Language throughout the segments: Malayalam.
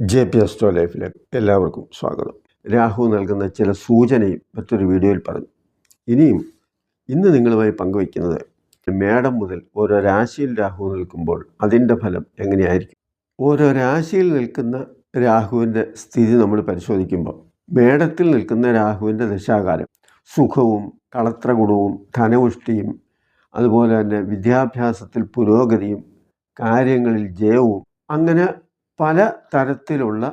JP ലൈഫിലേക്ക് എല്ലാവർക്കും സ്വാഗതം. രാഹു നൽകുന്ന ചില സൂചനയും മറ്റൊരു വീഡിയോയിൽ പറഞ്ഞു. ഇന്ന് നിങ്ങളുമായി പങ്കുവയ്ക്കുന്നത് മേടം മുതൽ ഓരോ രാശിയിൽ രാഹു നിൽക്കുമ്പോൾ അതിൻ്റെ ഫലം എങ്ങനെയായിരിക്കും. ഓരോ രാശിയിൽ നിൽക്കുന്ന രാഹുവിൻ്റെ സ്ഥിതി നമ്മൾ പരിശോധിക്കുമ്പോൾ മേടത്തിൽ നിൽക്കുന്ന രാഹുവിൻ്റെ ദശാകാലം സുഖവും കളത്രഗുണവും ധനപുഷ്ടിയും അതുപോലെ തന്നെ വിദ്യാഭ്യാസത്തിൽ പുരോഗതിയും കാര്യങ്ങളിൽ ജയവും അങ്ങനെ പല തരത്തിലുള്ള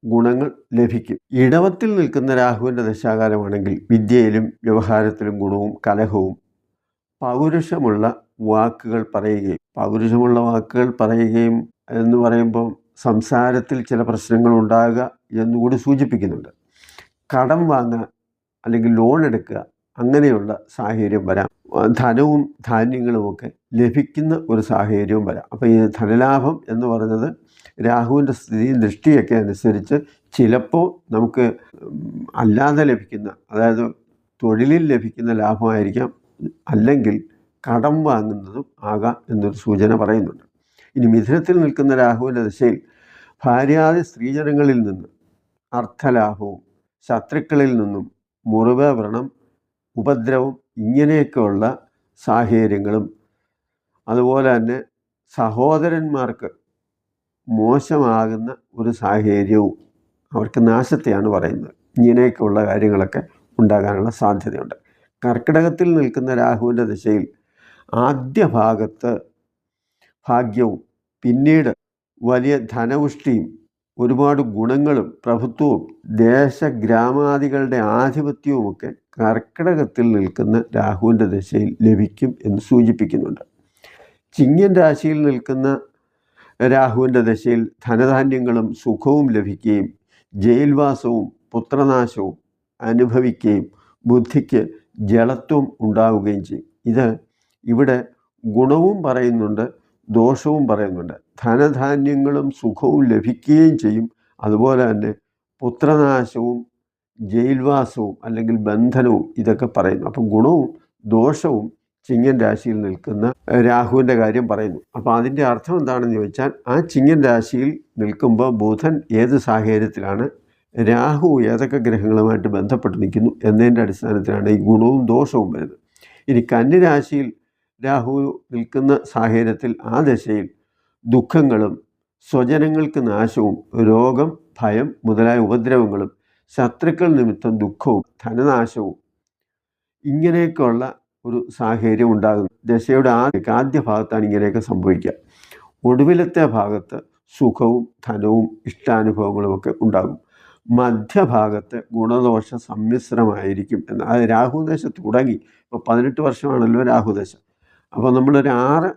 ഗുണങ്ങൾ ലഭിക്കും. ഇടവത്തിൽ നിൽക്കുന്ന രാഹുവിൻ്റെ ദശാകാലമാണെങ്കിൽ വിദ്യയിലും വ്യവഹാരത്തിലും ഗുണവും കലഹവും പൗരുഷമുള്ള വാക്കുകൾ പറയുകയും എന്ന് പറയുമ്പോൾ സംസാരത്തിൽ ചില പ്രശ്നങ്ങൾ ഉണ്ടാകുക എന്നുകൂടി സൂചിപ്പിക്കുന്നുണ്ട്. കടം വാങ്ങുക അല്ലെങ്കിൽ ലോൺ എടുക്കുക അങ്ങനെയുള്ള സാഹചര്യം വരാം. ധനവും ധാന്യങ്ങളുമൊക്കെ ലഭിക്കുന്ന ഒരു സാഹചര്യവും വരാം. അപ്പോൾ ഈ ധനലാഭം എന്ന് പറയുന്നത് രാഹുവിൻ്റെ സ്ഥിതിയും ദൃഷ്ടിയൊക്കെ അനുസരിച്ച് ചിലപ്പോൾ നമുക്ക് അല്ലാതെ ലഭിക്കുന്ന, അതായത് തൊഴിലിൽ ലഭിക്കുന്ന ലാഭമായിരിക്കാം, അല്ലെങ്കിൽ കടം വാങ്ങുന്നതും ആകാം എന്നൊരു സൂചന പറയുന്നുണ്ട്. ഇനി മിഥുനത്തിൽ നിൽക്കുന്ന രാഹുവിൻ്റെ ദിശയിൽ ഭാര്യാദി സ്ത്രീജനങ്ങളിൽ നിന്ന് അർത്ഥലാഭവും ശത്രുക്കളിൽ നിന്നും മുറിവ്, വ്രണം, ഉപദ്രവം ഇങ്ങനെയൊക്കെയുള്ള സാഹചര്യങ്ങളും അതുപോലെ തന്നെ സഹോദരന്മാർക്ക് മോശമാകുന്ന ഒരു സാഹചര്യവും അവർക്ക് നാശത്തെയാണ് പറയുന്നത്. ഇങ്ങനെയൊക്കെയുള്ള കാര്യങ്ങളൊക്കെ ഉണ്ടാകാനുള്ള സാധ്യതയുണ്ട്. കർക്കിടകത്തിൽ നിൽക്കുന്ന രാഹുവിൻ്റെ ദിശയിൽ ആദ്യ ഭാഗത്ത് ഭാഗ്യവും പിന്നീട് വലിയ ധനപുഷ്ടിയും ഒരുപാട് ഗുണങ്ങളും പ്രഭുത്വവും ദേശഗ്രാമാദികളുടെ ആധിപത്യവുമൊക്കെ കർക്കിടകത്തിൽ നിൽക്കുന്ന രാഹുവിൻ്റെ ദശയിൽ ലഭിക്കും എന്ന് സൂചിപ്പിക്കുന്നുണ്ട്. ചിങ്ങൻ രാശിയിൽ നിൽക്കുന്ന രാഹുവിൻ്റെ ദശയിൽ ധനധാന്യങ്ങളും സുഖവും ലഭിക്കുകയും ജയിൽവാസവും പുത്രനാശവും അനുഭവിക്കുകയും ബുദ്ധിക്ക് ജളത്വം ഉണ്ടാവുകയും ചെയ്യും. ഇവിടെ ഗുണവും പറയുന്നുണ്ട്, ദോഷവും പറയുന്നുണ്ട്. ധനധാന്യങ്ങളും സുഖവും ലഭിക്കുകയും ചെയ്യും, അതുപോലെ തന്നെ പുത്രനാശവും ജയിൽവാസവും അല്ലെങ്കിൽ ബന്ധനവും ഇതൊക്കെ പറയുന്നു. അപ്പം ഗുണവും ദോഷവും ചിങ്ങൻ രാശിയിൽ നിൽക്കുന്ന രാഹുവിൻ്റെ കാര്യം പറയുന്നു. അപ്പോൾ അതിൻ്റെ അർത്ഥം എന്താണെന്ന് ചോദിച്ചാൽ, ആ ചിങ്ങൻ രാശിയിൽ നിൽക്കുമ്പോൾ ബുധൻ ഏത് സാഹചര്യത്തിലാണ്, രാഹു ഏതൊക്കെ ഗ്രഹങ്ങളുമായിട്ട് ബന്ധപ്പെട്ട് നിൽക്കുന്നു എന്നതിൻ്റെ അടിസ്ഥാനത്തിലാണ് ഈ ഗുണവും ദോഷവും വരുന്നത്. ഇനി കന്നിരാശിയിൽ രാഹു നിൽക്കുന്ന സാഹചര്യത്തിൽ ആ ദശയിൽ ദുഃഖങ്ങളും സ്വജനങ്ങൾക്ക് നാശവും രോഗം, ഭയം മുതലായ ഉപദ്രവങ്ങളും ശത്രുക്കൾ നിമിത്തം ദുഃഖവും ധനനാശവും ഇങ്ങനെയൊക്കെയുള്ള ഒരു സാഹചര്യം ഉണ്ടാകുന്നു. ദശയുടെ ആദ്യ ഭാഗത്താണ് ഇങ്ങനെയൊക്കെ സംഭവിക്കുക. ഒടുവിലത്തെ ഭാഗത്ത് സുഖവും ധനവും ഇഷ്ടാനുഭവങ്ങളുമൊക്കെ ഉണ്ടാകും. മധ്യഭാഗത്ത് ഗുണദോഷ സമ്മിശ്രമായിരിക്കും എന്ന്. അത് രാഹുദശ തുടങ്ങി ഇപ്പോൾ 18 വർഷമാണല്ലോ രാഹുദശ. അപ്പോൾ നമ്മളൊരു 6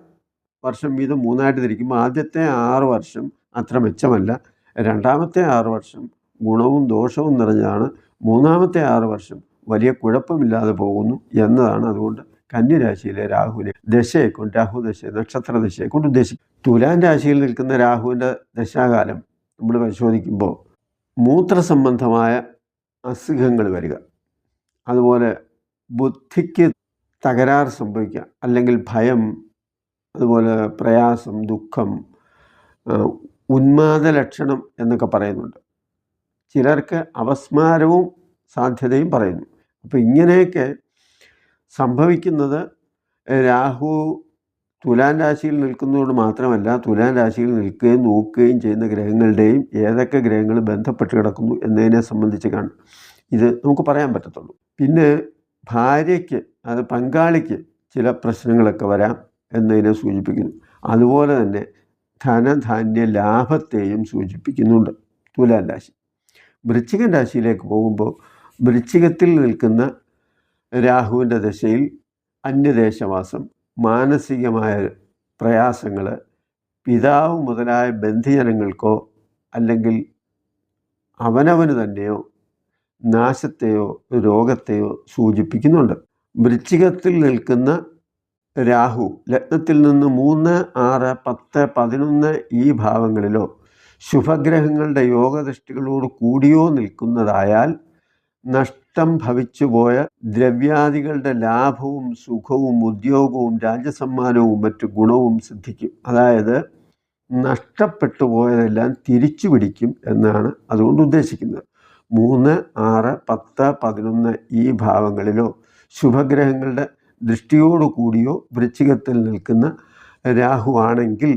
വർഷം വീതം 3ആയിട്ട് തിരിക്കുമ്പോൾ ആദ്യത്തെ 6 വർഷം അത്ര മെച്ചമല്ല, രണ്ടാമത്തെ 6 വർഷം ഗുണവും ദോഷവും നിറഞ്ഞതാണ്, മൂന്നാമത്തെ 6 വർഷം വലിയ കുഴപ്പമില്ലാതെ പോകുന്നു എന്നതാണ്. അതുകൊണ്ട് കന്നിരാശിയിലെ രാഹുവിനെ ദശയെക്കൊണ്ട്, രാഹുദശയെ നക്ഷത്രദശയെക്കൊണ്ട് ഉദ്ദേശിക്കും. തുലാം രാശിയിൽ നിൽക്കുന്ന രാഹുവിൻ്റെ ദശാകാലം നമ്മൾ പരിശോധിക്കുമ്പോൾ മൂത്രസംബന്ധമായ അസുഖങ്ങൾ വരിക, അതുപോലെ ബുദ്ധിക്ക് തകരാറ് സംഭവിക്കുക, അല്ലെങ്കിൽ ഭയം, അതുപോലെ പ്രയാസം, ദുഃഖം, ഉന്മാദ ലക്ഷണം എന്നൊക്കെ പറയുന്നുണ്ട്. ചിലർക്ക് അപസ്മാരവും സാധ്യതയും പറയുന്നു. അപ്പോൾ ഇങ്ങനെയൊക്കെ സംഭവിക്കുന്നത് രാഹു തുലാം രാശിയിൽ നിൽക്കുന്നതുകൊണ്ട് മാത്രമല്ല, തുലാം രാശിയിൽ നിൽക്കുകയും നോക്കുകയും ചെയ്യുന്ന ഗ്രഹങ്ങളുടെയും ഏതൊക്കെ ഗ്രഹങ്ങൾ ബന്ധപ്പെട്ട് കിടക്കുന്നു എന്നതിനെ സംബന്ധിച്ച് കാണും. ഇത് നമുക്ക് പറയാൻ പറ്റത്തുള്ളൂ. പിന്നെ ഭാര്യയ്ക്ക്, അത് പങ്കാളിക്ക് ചില പ്രശ്നങ്ങളൊക്കെ വരാം എന്നതിനെ സൂചിപ്പിക്കുന്നു. അതുപോലെ തന്നെ ധനധാന്യ ലാഭത്തെയും സൂചിപ്പിക്കുന്നുണ്ട് തുലാം രാശി. വൃശ്ചികൻ രാശിയിലേക്ക് പോകുമ്പോൾ വൃശ്ചികത്തിൽ നിൽക്കുന്ന രാഹുവിൻ്റെ ദശയിൽ അന്യദേശവാസം, മാനസികമായ പ്രയാസങ്ങൾ, പിതാവ് മുതലായ ബന്ധുജനങ്ങൾക്കോ അല്ലെങ്കിൽ അവനവന് തന്നെയോ നാശത്തെയോ രോഗത്തെയോ സൂചിപ്പിക്കുന്നുണ്ട്. വൃശ്ചികത്തിൽ നിൽക്കുന്ന രാഹു ലഗ്നത്തിൽ നിന്ന് 3, 6, 10, 11 ഈ ഭാവങ്ങളിലോ ശുഭഗ്രഹങ്ങളുടെ യോഗദൃഷ്ടികളോട് കൂടിയോ നിൽക്കുന്നതായാൽ നഷ്ടം ഭവിച്ചുപോയ ദ്രവ്യാദികളുടെ ലാഭവും സുഖവും ഉദ്യോഗവും രാജ്യസമ്മാനവും മറ്റു ഗുണവും സിദ്ധിക്കും. അതായത് നഷ്ടപ്പെട്ടു പോയതെല്ലാം തിരിച്ചു പിടിക്കും എന്നാണ് അതുകൊണ്ട് ഉദ്ദേശിക്കുന്നത്. 3, 6, 10, 11 ഈ ഭാവങ്ങളിലോ ശുഭഗ്രഹങ്ങളുടെ ദൃഷ്ടിയോടുകൂടിയോ വൃശ്ചികത്തിൽ നിൽക്കുന്ന രാഹുവാണെങ്കിൽ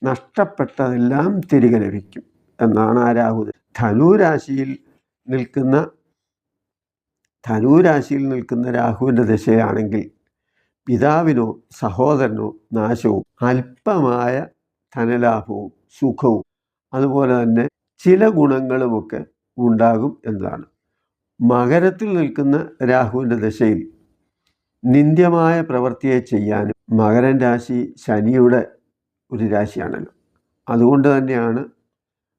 നഷ്ടപ്പെട്ടതെല്ലാം തിരികെ ലഭിക്കും എന്നാണ് ആ രാഹു. ധനുരാശിയിൽ നിൽക്കുന്ന രാഹുവിൻ്റെ ദശയാണെങ്കിൽ പിതാവിനോ സഹോദരനോ നാശവും അല്പമായ ധനലാഭവും സുഖവും അതുപോലെ തന്നെ ചില ഗുണങ്ങളുമൊക്കെ ഉണ്ടാകും എന്നതാണ്. മകരത്തിൽ നിൽക്കുന്ന രാഹുവിൻ്റെ ദശയിൽ നിന്ദ്യമായ പ്രവൃത്തിയെ ചെയ്യാനും, മകരൻ രാശി ശനിയുടെ ഒരു രാശിയാണല്ലോ, അതുകൊണ്ട് തന്നെയാണ്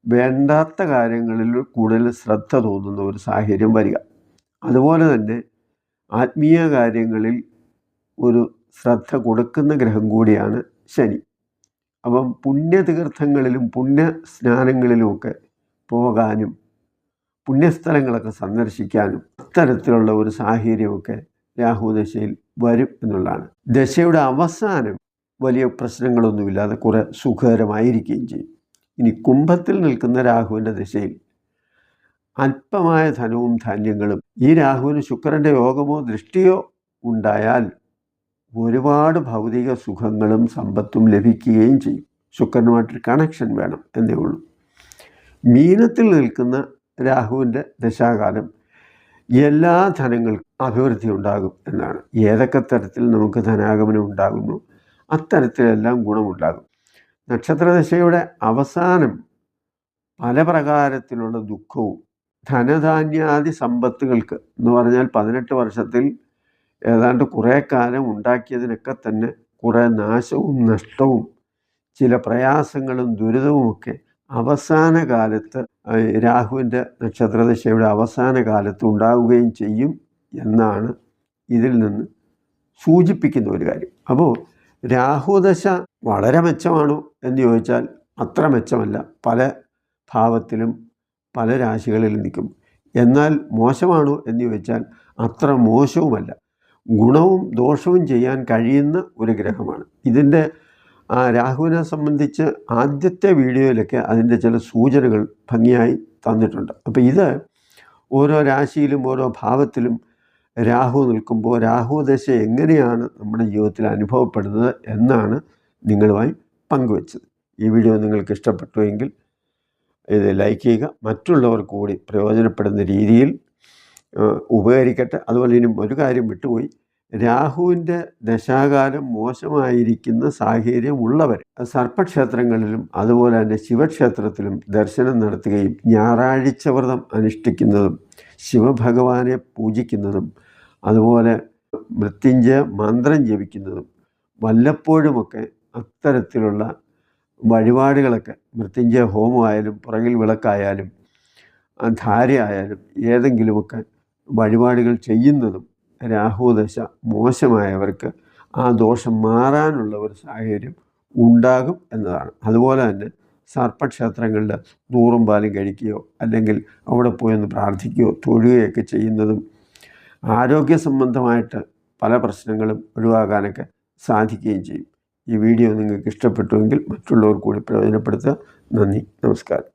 വേണ്ടാത്ത കാര്യങ്ങളിൽ കൂടുതൽ ശ്രദ്ധ തോന്നുന്ന ഒരു സാഹചര്യം വരിക. അതുപോലെ തന്നെ ആത്മീയ കാര്യങ്ങളിൽ ഒരു ശ്രദ്ധ കൊടുക്കുന്ന ഗ്രഹം കൂടിയാണ് ശനി. അപ്പം പുണ്യതീർത്ഥങ്ങളിലും പുണ്യസ്നാനങ്ങളിലുമൊക്കെ പോകാനും പുണ്യസ്ഥലങ്ങളൊക്കെ സന്ദർശിക്കാനും അത്തരത്തിലുള്ള ഒരു സാഹചര്യമൊക്കെ രാഹുദശയിൽ വരും എന്നുള്ളതാണ്. ദശയുടെ അവസാനം വലിയ പ്രശ്നങ്ങളൊന്നുമില്ലാതെ കുറേ സുഖകരമായിരിക്കുകയും ചെയ്യും. ഇനി കുംഭത്തിൽ നിൽക്കുന്ന രാഹുവിൻ്റെ ദശയിൽ അല്പമായ ധനവും ധാന്യങ്ങളും, ഈ രാഹുവിന് ശുക്രൻ്റെ യോഗമോ ദൃഷ്ടിയോ ഉണ്ടായാൽ ഒരുപാട് ഭൗതിക സുഖങ്ങളും സമ്പത്തും ലഭിക്കുകയും ചെയ്യും. ശുക്രനുമായിട്ടൊരു കണക്ഷൻ വേണം എന്നേ ഉള്ളൂ. മീനത്തിൽ നിൽക്കുന്ന രാഹുവിൻ്റെ ദശാകാലം എല്ലാ ധനങ്ങൾക്കും അഭിവൃദ്ധി ഉണ്ടാകും എന്നാണ്. ഏതൊക്കെ തരത്തിൽ നമുക്ക് ധനാഗമനം ഉണ്ടാകുന്നു അത്തരത്തിലെല്ലാം ഗുണമുണ്ടാകും. നക്ഷത്രദശയുടെ അവസാനം പല പ്രകാരത്തിലുള്ള ദുഃഖവും ധനധാന്യാദി സമ്പത്തുകൾക്ക് എന്ന് പറഞ്ഞാൽ 18 വർഷത്തിൽ ഏതാണ്ട് കുറേ കാലം ഉണ്ടാക്കിയതിനൊക്കെ തന്നെ കുറേ നാശവും നഷ്ടവും ചില പ്രയാസങ്ങളും ദുരിതവുമൊക്കെ അവസാന കാലത്ത് രാഹുവിൻ്റെ നക്ഷത്രദശയുടെ അവസാന കാലത്ത് ഉണ്ടാവുകയും ചെയ്യും എന്നാണ് ഇതിൽ നിന്ന് സൂചിപ്പിക്കുന്ന ഒരു കാര്യം. അപ്പോൾ രാഹുദശ വളരെ മെച്ചമാണോ എന്ന് ചോദിച്ചാൽ അത്ര മെച്ചമല്ല. പല ഭാവത്തിലും പല രാശികളിലും നിൽക്കും. എന്നാൽ മോശമാണോ എന്ന് ചോദിച്ചാൽ അത്ര മോശവുമല്ല. ഗുണവും ദോഷവും ചെയ്യാൻ കഴിയുന്ന ഒരു ഗ്രഹമാണ്. ഇതിൻ്റെ രാഹുവിനെ സംബന്ധിച്ച് ആദ്യത്തെ വീഡിയോയിലൊക്കെ അതിൻ്റെ ചില സൂചനകൾ ഭംഗിയായി തന്നിട്ടുണ്ട്. അപ്പോൾ ഇത് ഓരോ രാശിയിലും ഓരോ ഭാവത്തിലും രാഹു നിൽക്കുമ്പോൾ രാഹുദശ എങ്ങനെയാണ് നമ്മുടെ ജീവിതത്തിൽ അനുഭവപ്പെടുന്നത് എന്നാണ് നിങ്ങളുമായി പങ്കുവച്ചത്. ഈ വീഡിയോ നിങ്ങൾക്ക് ഇഷ്ടപ്പെട്ടുവെങ്കിൽ ഇത് ലൈക്ക് ചെയ്യുക, മറ്റുള്ളവർക്ക് കൂടി പ്രയോജനപ്പെടുന്ന രീതിയിൽ ഉപകരിക്കട്ടെ. അതുപോലെ ഇനി ഒരു കാര്യം വിട്ടുപോയി, രാഹുവിൻ്റെ ദശാകാലം മോശമായിരിക്കുന്ന സാഹചര്യം ഉള്ളവർ സർപ്പക്ഷേത്രങ്ങളിലും അതുപോലെ തന്നെ ശിവക്ഷേത്രത്തിലും ദർശനം നടത്തുകയും ഞായറാഴ്ച വ്രതം അനുഷ്ഠിക്കുന്നതും ശിവഭഗവാനെ പൂജിക്കുന്നതും അതുപോലെ മൃത്യുഞ്ജയ മന്ത്രം ജപിക്കുന്നതും വല്ലപ്പോഴുമൊക്കെ അത്തരത്തിലുള്ള വഴിപാടുകളൊക്കെ മൃത്യുഞ്ജയ ഹോമമായാലും പുറകിൽ വിളക്കായാലും ധാരയായാലും ഏതെങ്കിലുമൊക്കെ വഴിപാടുകൾ ചെയ്യുന്നതും രാഹുദശ മോശമായവർക്ക് ആ ദോഷം മാറാനുള്ള ഒരു സാഹചര്യം ഉണ്ടാകും എന്നതാണ്. അതുപോലെ തന്നെ സർപ്പക്ഷേത്രങ്ങളിൽ നൂറും പാലും കഴിക്കുകയോ അല്ലെങ്കിൽ അവിടെ പോയി ഒന്ന് പ്രാർത്ഥിക്കുകയോ തൊഴുകയൊക്കെ ചെയ്യുന്നതും ആരോഗ്യ സംബന്ധമായിട്ട് പല പ്രശ്നങ്ങളും ഒഴിവാക്കാനൊക്കെ സാധിക്കുകയും ചെയ്യും. ഈ വീഡിയോ നിങ്ങൾക്ക് ഇഷ്ടപ്പെട്ടുവെങ്കിൽ മറ്റുള്ളവർ കൂടി പ്രയോജനപ്പെടുത്തുക. നന്ദി, നമസ്കാരം.